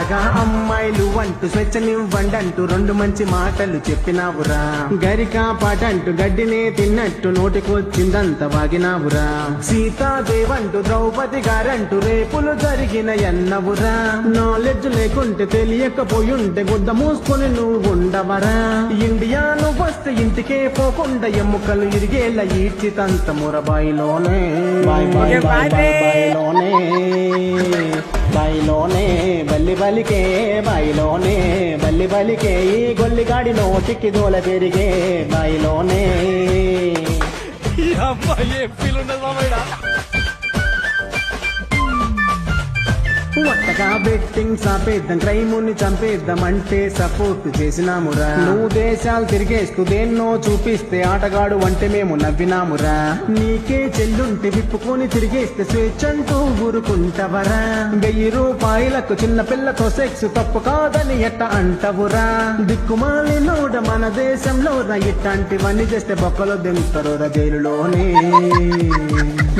కొత్తగా అమ్మాయిలు అంటూ స్వేచ్ఛనివ్వండంటూ రెండు మంచి మాటలు చెప్పినావురా. గరికా పాటంటూ గడ్డినే తిన్నట్టు నోటికొచ్చిందంత వాగినావురా. సీతాదేవంటూ ద్రౌపది గారంటూ రేపులు జరిగిన ఎన్నవురా. నాలెడ్జ్ లేకుంటే తెలియకపోయుంటే గుద్ద మూసుకొని నువ్వు ఉండవరా. ఇండియా నువ్వు వస్తే ఇంటికే పోకుండా ఎముకలు ఇరిగేలా ఈడ్చితంత మురబాయిలోనే బాయిలోనే బాయిలోనే బల్లి బలికే బాయిలోనే బల్లి బలికే ఈ గొల్లిగాడి నోటికి దూల పెరిగే బాయిలోనే. ఈ అమ్మాయి ఏం ఫీల్ ఉండదు మామయ్య. కొత్తగా బెట్టింగ్ సాపేద్దాం క్రైముని చంపేద్దామంటే సపోర్ట్ చేసినామురా. నువ్వు దేశాలు తిరిగేస్తూ దేన్నో చూపిస్తే ఆటగాడు అంటే మేము నవ్వినామురా. నీకే చెల్లుంటే విప్పుకొని తిరిగేస్తే స్వేచ్ఛంటూ ఊరుకుంటవరా. 1000 రూపాయలకు చిన్న పిల్లతో సెక్స్ తప్పు కాదని ఎట్ట అంటవురా. దిక్కుమాలి నోడ మన దేశంలో ఇట్లాంటివన్నీ చేస్తే బొక్కలో దింతరురా.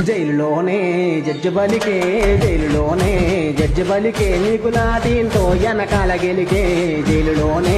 జైలులోనే జడ్జి బలికే జైలులోనే జడ్జి బలికే నీకు లాఠీంతో వెనకాల గెలికే జైలులోనే.